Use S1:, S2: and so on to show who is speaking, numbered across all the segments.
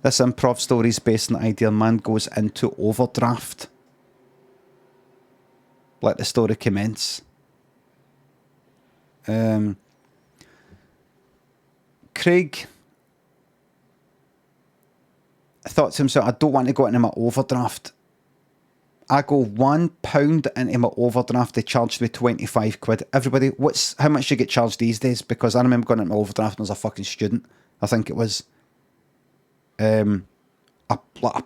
S1: This improv story is based on the idea a man goes into overdraft. Let the story commence. Craig thought to himself, I don't want to go into my overdraft. I go £1 into my overdraft, they charged me 25 quid. Everybody, how much do you get charged these days? Because I remember going into my overdraft when I was a fucking student. I think it was a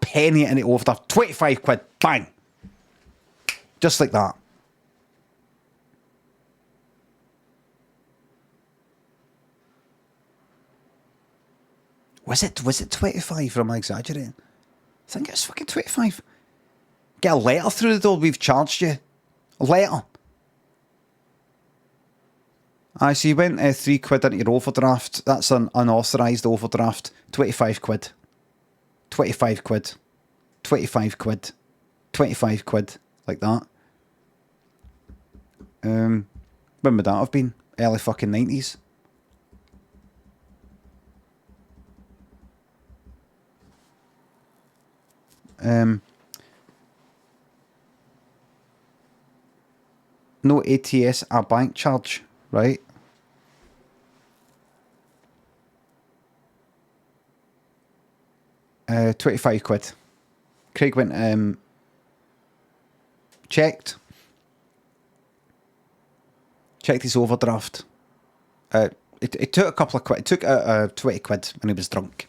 S1: penny in the overdraft, 25 quid, bang. Just like that. Was it 25 or am I exaggerating? I think it was fucking 25. Get a letter through the door, we've charged you. A letter. So you went 3 quid into your overdraft. That's an unauthorised overdraft. 25 quid. 25 quid. 25 quid. 25 quid. Like that. When would that have been? Early fucking 90s. No ATS a bank charge, right? £25. Craig went checked his overdraft. It took a couple of quid. It took 20 quid when he was drunk.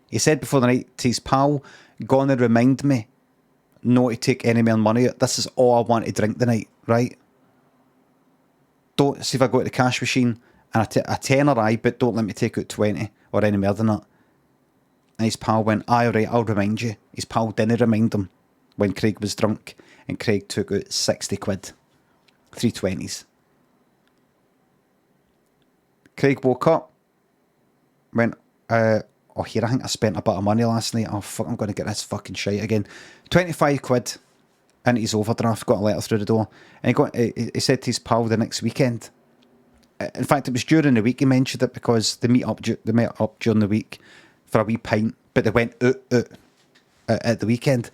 S1: He said before the night to his pal, gonna remind me not to take any more money out. This is all I want to drink tonight, right? Don't see if I go to the cash machine and a tenner, but don't let me take out 20 or any more than that. And his pal went, aye, alright, I'll remind you. His pal didn't remind him when Craig was drunk, and Craig took out 60 quid. 3 20s. Craig woke up, went, oh, here, I think I spent a bit of money last night. Oh, fuck, I'm going to get this fucking shite again. 25 quid into his overdraft, got a letter through the door. And he said to his pal the next weekend. In fact, it was during the week he mentioned it because they met up during the week for a wee pint, but they went out at the weekend.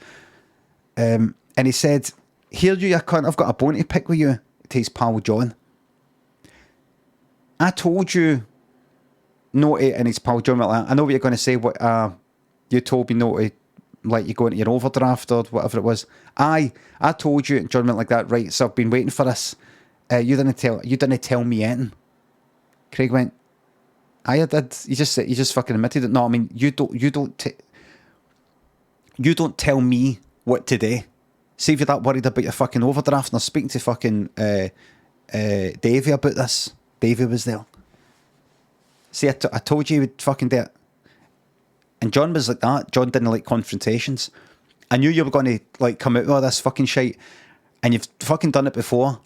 S1: And he said, here you cunt, I've got a bone to pick with you, to his pal John. I told you not to, and his pal John went like, I know what you're going to say, what you told me not to let you go into your overdraft or whatever it was. I told you, and John went like that, right, so I've been waiting for this. You didn't tell me anything. Craig went, I did. You just fucking admitted it. No, I mean, you don't tell me what to do. See if you're that worried about your fucking overdraft. And I was speaking to fucking Davey about this. Davey was there. See, I told you he would fucking do it. And John was like that. John didn't like confrontations. I knew you were going to like come out with all this fucking shit, and you've fucking done it before,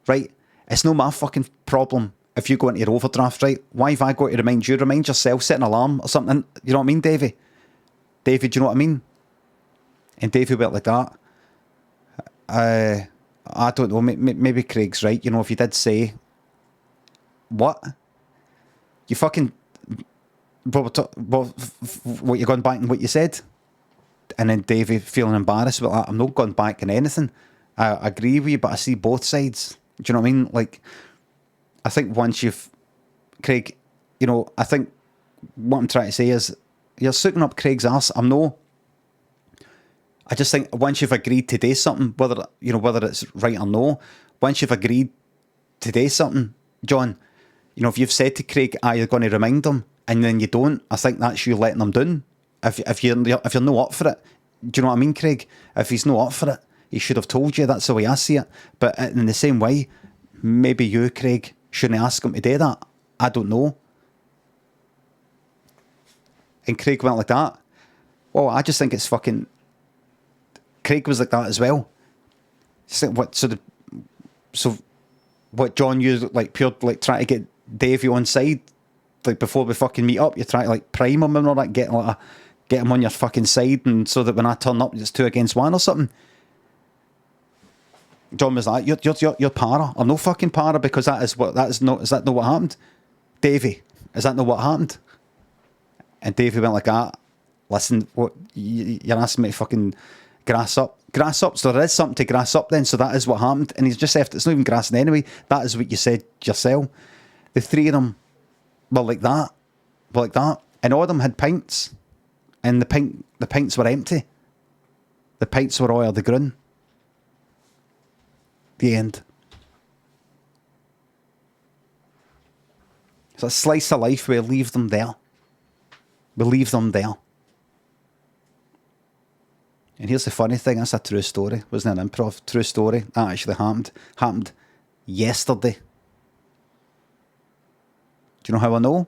S1: right? It's no my fucking problem if you go into your overdraft, right? Why have I got to remind you? Remind yourself, set an alarm or something. You know what I mean, Davey? Davey, do you know what I mean? And Davey went like that. I don't know. Maybe Craig's right. You know, if you did say, what? You fucking... What, you gone back and what you said? And then Davey feeling embarrassed about that. I'm not going back on anything. I agree with you, but I see both sides. Do you know what I mean? Like, I think once you've... Craig, you know, I think what I'm trying to say is you're sucking up Craig's arse. I just think once you've agreed to do something, whether it's right or no, once you've agreed to do something, John, you know, if you've said to Craig, you're going to remind him, and then you don't, I think that's you letting him down. If you're not up for it, do you know what I mean, Craig? If he's not up for it, he should have told you. That's the way I see it. But in the same way, maybe you, Craig, shouldn't ask him to do that. I don't know. And Craig went like that. Well, I just think it's fucking... Craig was like that as well. What, John, you like pure like trying to get Davey on side, like before we fucking meet up, you try to like prime him and all that, get him on your fucking side, and so that when I turn up, it's 2 against 1 or something. John was like, you're para. I'm no fucking para, because is that not what happened? Davey, is that not what happened? And Davey went like that. listen, what you're asking me to fucking grass up? Grass up, so there is something to grass up then, so that is what happened. And he's just left, it's not even grassing anyway. That is what you said yourself. The three of them were like that. And all of them had pints. And the pints were empty. The pints were all of the grun. The end. It's a slice of life. We leave them there. And here's the funny thing. That's a true story. Wasn't an improv. True story. That actually happened. Happened yesterday. Do you know how I know?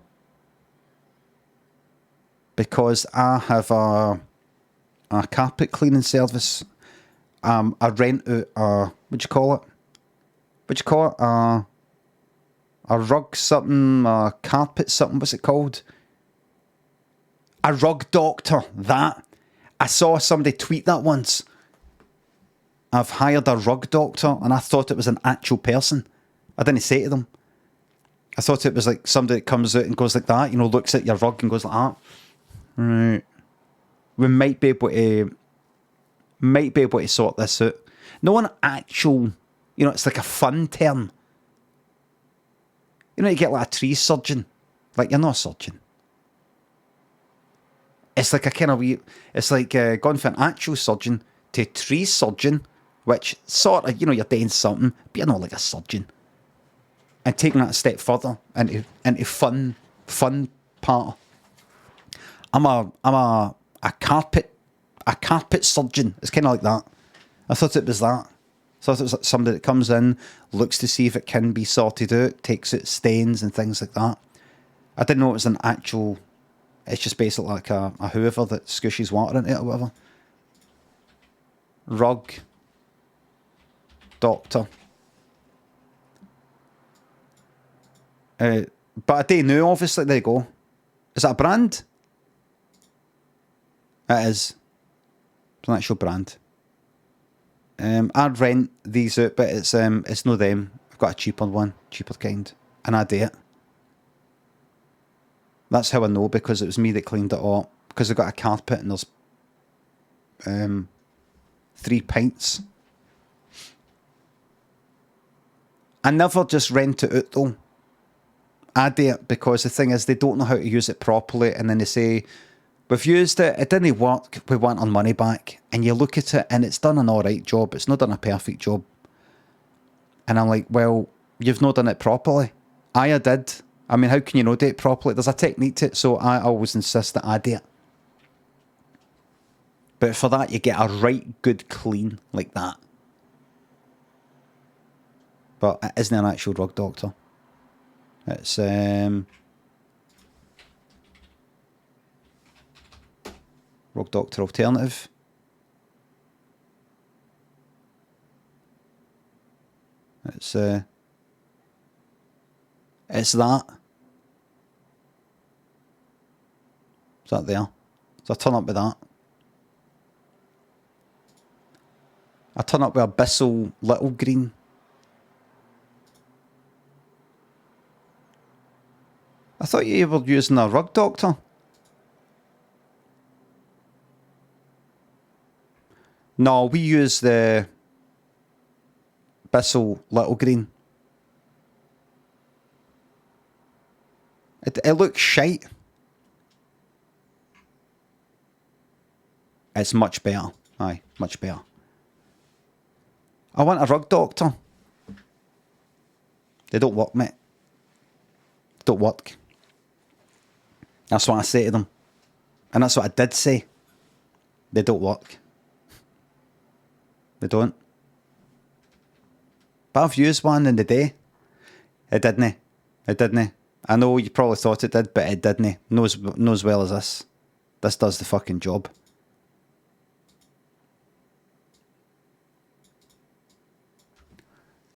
S1: Because I have a carpet cleaning service. I rent out a, what do you call it? A rug something, a carpet something, what's it called? A rug doctor, that. I saw somebody tweet that once. I've hired a rug doctor, and I thought it was an actual person. I didn't say to them. I thought it was like somebody that comes out and goes like that, looks at your rug and goes like that. Right. We might be able to sort this out. No an actual, it's like a fun term. You get like a tree surgeon. Like, you're not a surgeon. It's like a kind of weird, it's like going from an actual surgeon to a tree surgeon, which sort of, you're doing something, but you're not like a surgeon. And taking that a step further into fun part. I'm a carpet surgeon. It's kind of like that. I thought it was that. So I thought it was like somebody that comes in, looks to see if it can be sorted out, takes out stains and things like that. I didn't know it was an actual. It's just basically like a whoever that squishes water into it or whatever. Rug doctor. But I didn't know, obviously. There you go. Is that a brand? It is. It's an actual brand. I'd rent these out, but it's no them. I've got a cheaper one, cheaper kind, and I do it. That's how I know, because it was me that cleaned it up. Because I got a carpet and there's 3 pints. I never just rent it out though. I do it because the thing is they don't know how to use it properly, and then they say, we've used it, it didn't work, we want our money back. And you look at it and it's done an alright job, it's not done a perfect job. And I'm like, well, you've not done it properly. I did. I mean, how can you not do it properly? There's a technique to it, so I always insist that I do it. But for that, you get a right good clean like that. But it isn't an actual rug doctor. It's rug doctor alternative. It's that. Is that there? So I turn up with that. I turn up with a Bissell Little Green. I thought you were using a rug doctor. No, we use the Bissell Little Green. It looks shite. It's much better. Aye, much better. I want a rug doctor. They don't work, mate. They don't work. That's what I say to them. And that's what I did say. They don't work. They don't. But I've used one in the day. It didn't. It didn't. I know you probably thought it did, but it didn't. Knows well as this. This does the fucking job.